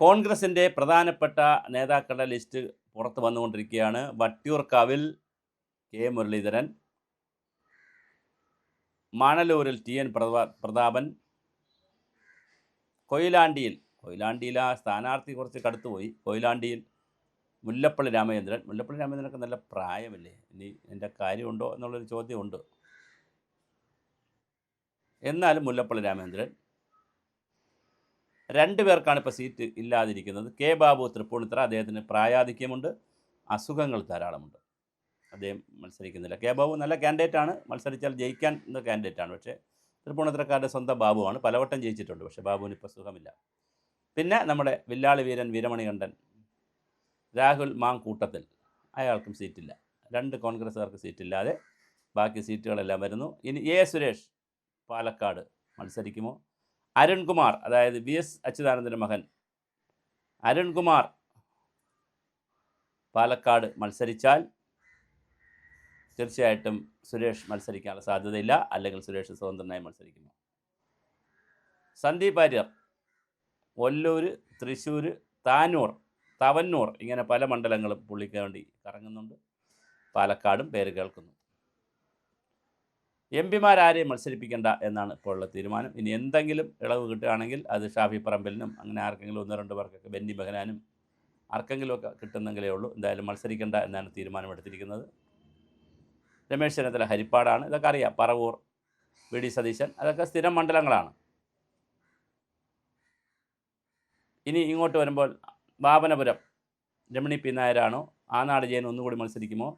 കോൺഗ്രസിൻ്റെ പ്രധാനപ്പെട്ട നേതാക്കളുടെ ലിസ്റ്റ് പുറത്ത് വന്നുകൊണ്ടിരിക്കുകയാണ്. വട്ടിയൂർക്കാവിൽ കെ മുരളീധരൻ, മണലൂരിൽ ടി.എൻ. പ്രതാപൻ, കൊയിലാണ്ടിയിൽ ആ സ്ഥാനാർത്ഥി കുറച്ച് കടുത്തുപോയി. കൊയിലാണ്ടിയിൽ മുല്ലപ്പള്ളി രാമചന്ദ്രനൊക്കെ നല്ല പ്രായമല്ലേ, ഇനി എൻ്റെ കാര്യമുണ്ടോ എന്നുള്ളൊരു ചോദ്യമുണ്ട്. എന്നാലും മുല്ലപ്പള്ളി രാമചന്ദ്രൻ. 2 പേർക്കാണ് ഇപ്പോൾ സീറ്റ് ഇല്ലാതിരിക്കുന്നത്. കെ ബാബു തൃപ്പൂണിത്തറ, അദ്ദേഹത്തിന് പ്രായാധിക്യമുണ്ട്, അസുഖങ്ങൾ ധാരാളമുണ്ട്, അദ്ദേഹം മത്സരിക്കുന്നില്ല. കെ ബാബു നല്ല കാൻഡിഡേറ്റാണ്, മത്സരിച്ചാൽ ജയിക്കാൻ കാൻഡിഡേറ്റാണ്. പക്ഷേ തൃപ്പൂണിത്തറക്കാരുടെ സ്വന്തം ബാബുവാണ്, പലവട്ടം ജയിച്ചിട്ടുണ്ട്. പക്ഷേ ബാബുവിന് ഇപ്പോൾ സുഖമില്ല. പിന്നെ നമ്മുടെ വില്ലാളി വീരൻ വീരമണികണ്ഠൻ, രാഹുൽ മാങ്കൂട്ടത്തിൽ, അയാൾക്കും സീറ്റില്ല. 2 കോൺഗ്രസ്സുകാർക്ക് സീറ്റില്ലാതെ ബാക്കി സീറ്റുകളെല്ലാം വരുന്നു. ഇനി എ സുരേഷ് പാലക്കാട് മത്സരിക്കുമോ? അരുൺകുമാർ, അതായത് വി.എസ്. അച്യുതാനന്ദൻ്റെ മകൻ അരുൺകുമാർ പാലക്കാട് മത്സരിച്ചാൽ തീർച്ചയായിട്ടും സുരേഷ് മത്സരിക്കാനുള്ള സാധ്യതയില്ല, അല്ലെങ്കിൽ സുരേഷ് സ്വതന്ത്രനായി മത്സരിക്കുമോ? സന്ദീപ് വാര്യർ ഒല്ലൂർ, തൃശ്ശൂർ, തവന്നൂർ ഇങ്ങനെ പല മണ്ഡലങ്ങളും പുള്ളിക്ക് വേണ്ടി കറങ്ങുന്നുണ്ട്. പാലക്കാടും പേര് കേൾക്കുന്നു. എം.പിമാരാരെയും മത്സരിപ്പിക്കേണ്ട എന്നാണ് ഇപ്പോഴുള്ള തീരുമാനം. ഇനി എന്തെങ്കിലും ഇളവ് കിട്ടുകയാണെങ്കിൽ അത് ഷാഫി പറമ്പലിനും അങ്ങനെ ആർക്കെങ്കിലും 1-2 പേർക്കൊക്കെ, ബെന്നി ബെഹനാനും ആർക്കെങ്കിലുമൊക്കെ കിട്ടുന്നെങ്കിലേ ഉള്ളൂ. എന്തായാലും മത്സരിക്കേണ്ട എന്നാണ് തീരുമാനമെടുത്തിരിക്കുന്നത്. രമേശ് ചെന്നിത്തല ഹരിപ്പാടാണ്, ഇതൊക്കെ അറിയാം. പറവൂർ വി.ഡി. സതീശൻ, അതൊക്കെ സ്ഥിരം മണ്ഡലങ്ങളാണ്. ഇനി ഇങ്ങോട്ട് വരുമ്പോൾ വാമനപുരം രമണി പി നായരാണോ, ആനാട് ജയൻ ഒന്നുകൂടി മത്സരിക്കുമോ,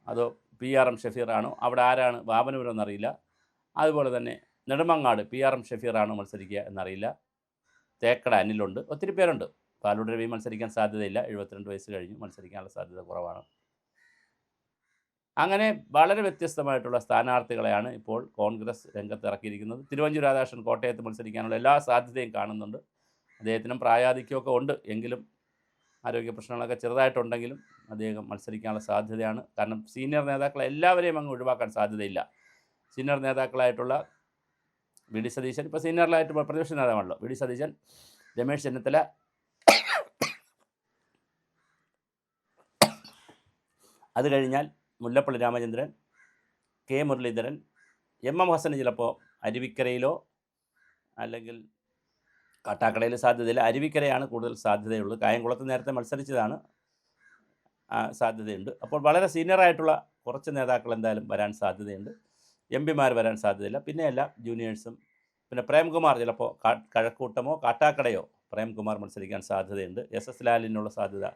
അതോ PR.M. ഷഫീറാണോ? അവിടെ ആരാണ് വാമനപുരം എന്നറിയില്ല. അതുപോലെ തന്നെ നെടുമങ്ങാട് PR.M. ഷഫീറാണോ മത്സരിക്കുക എന്നറിയില്ല. തേക്കട അനിലുണ്ട്, ഒത്തിരി പേരുണ്ട്. പാലൂർ രവി മത്സരിക്കാൻ സാധ്യതയില്ല, 72 വയസ്സ് കഴിഞ്ഞു, മത്സരിക്കാനുള്ള സാധ്യത കുറവാണ്. അങ്ങനെ വളരെ വ്യത്യസ്തമായിട്ടുള്ള സ്ഥാനാർത്ഥികളെയാണ് ഇപ്പോൾ കോൺഗ്രസ് രംഗത്തിറക്കിയിരിക്കുന്നത്. തിരുവഞ്ചൂർ രാധാകൃഷ്ണൻ കോട്ടയത്ത് മത്സരിക്കാനുള്ള എല്ലാ സാധ്യതയും കാണുന്നുണ്ട്. അദ്ദേഹത്തിനും പ്രായാധിക്യമൊക്കെ ഉണ്ട്, എങ്കിലും ആരോഗ്യ പ്രശ്നങ്ങളൊക്കെ ചെറുതായിട്ടുണ്ടെങ്കിലും അദ്ദേഹം മത്സരിക്കാനുള്ള സാധ്യതയാണ്. കാരണം സീനിയർ നേതാക്കളെ എല്ലാവരെയും അങ്ങ് ഒഴിവാക്കാൻ സാധ്യതയില്ല. Senior നേതാക്കളായിട്ടുള്ള VD. സതീശൻ, ഇപ്പോൾ സീനിയറിലായിട്ട് പ്രതിപക്ഷ നേതാവാണല്ലോ, വി.ഡി. സതീശൻ, രമേശ് ചെന്നിത്തല, അത് കഴിഞ്ഞാൽ മുല്ലപ്പള്ളി രാമചന്ദ്രൻ, കെ മുരളീധരൻ, M.M. ഹസന് ചിലപ്പോൾ അരുവിക്കരയിലോ അല്ലെങ്കിൽ കാട്ടാക്കടയിൽ സാധ്യതയില്ല. അരുവിക്കരയാണ് കൂടുതൽ സാധ്യതയുള്ളത്. കായംകുളത്ത് നേരത്തെ മത്സരിച്ചതാണ്, സാധ്യതയുണ്ട്. അപ്പോൾ വളരെ സീനിയറായിട്ടുള്ള കുറച്ച് നേതാക്കൾ എന്തായാലും വരാൻ സാധ്യതയുണ്ട്. എം.പിമാർ വരാൻ സാധ്യതയില്ല. പിന്നെ എല്ലാ ജൂനിയേഴ്സും. പിന്നെ പ്രേംകുമാർ ചിലപ്പോൾ കഴക്കൂട്ടമോ കാട്ടാക്കടയോ പ്രേംകുമാർ മത്സരിക്കാൻ സാധ്യതയുണ്ട്. S.S. ലാലിനുള്ള സാധ്യത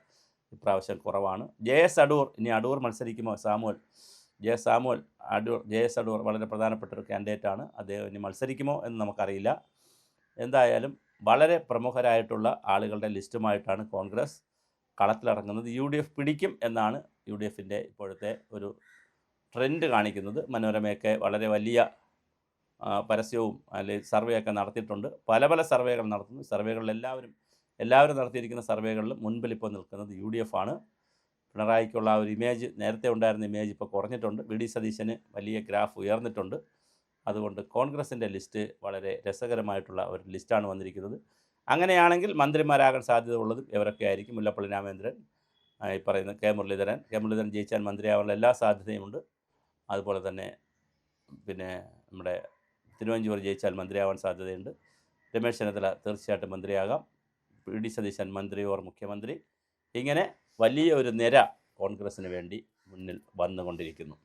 ഇപ്രാവശ്യം കുറവാണ്. J.S. അടൂർ, ഇനി അടൂർ മത്സരിക്കുമോ? J.S. അടൂർ വളരെ പ്രധാനപ്പെട്ട ഒരു കാൻഡിഡേറ്റാണ്. അദ്ദേഹം ഇനി മത്സരിക്കുമോ എന്ന് നമുക്കറിയില്ല. എന്തായാലും വളരെ പ്രമുഖരായിട്ടുള്ള ആളുകളുടെ ലിസ്റ്റുമായിട്ടാണ് കോൺഗ്രസ് കളത്തിലിറങ്ങുന്നത്. UDF പിടിക്കും എന്നാണ് UDFൻ്റെ ഇപ്പോഴത്തെ ഒരു ട്രെൻഡ് കാണിക്കുന്നത്. മനോരമയൊക്കെ വളരെ വലിയ പരസ്യവും അല്ലെങ്കിൽ സർവേയൊക്കെ നടത്തിയിട്ടുണ്ട്. പല സർവേകൾ നടത്തുന്നു. സർവേകളിൽ എല്ലാവരും നടത്തിയിരിക്കുന്ന സർവേകളിലും മുൻപിൽ ഇപ്പോൾ നിൽക്കുന്നത് UDF ആണ്. പിണറായിക്കുള്ള ആ ഒരു ഇമേജ്, നേരത്തെ ഉണ്ടായിരുന്ന ഇമേജ് ഇപ്പോൾ കുറഞ്ഞിട്ടുണ്ട്. വി.ഡി. സതീശന് വലിയ ഗ്രാഫ് ഉയർന്നിട്ടുണ്ട്. അതുകൊണ്ട് കോൺഗ്രസിൻ്റെ ലിസ്റ്റ് വളരെ രസകരമായിട്ടുള്ള ഒരു ലിസ്റ്റാണ് വന്നിരിക്കുന്നത്. അങ്ങനെയാണെങ്കിൽ മന്ത്രിമാരാകാൻ സാധ്യത ഉള്ളതും ഇവരൊക്കെ ആയിരിക്കും. മുല്ലപ്പള്ളി രാമചന്ദ്രൻ, ഈ പറയുന്ന കെ മുരളീധരൻ ജയിച്ചാൽ മന്ത്രിയാവാനുള്ള എല്ലാ സാധ്യതയുമുണ്ട്. അതുപോലെ തന്നെ പിന്നെ നമ്മുടെ തിരുവഞ്ചൂർ ജയിച്ചാൽ മന്ത്രിയാവാൻ സാധ്യതയുണ്ട്. രമേശ് ചെന്നിത്തല തീർച്ചയായിട്ടും മന്ത്രിയാകാം. വി.ഡി. സതീശൻ മന്ത്രി ഓർ മുഖ്യമന്ത്രി. ഇങ്ങനെ വലിയ ഒരു നിര കോൺഗ്രസ്സിന് വേണ്ടി മുന്നിൽ വന്നുകൊണ്ടിരിക്കുന്നു.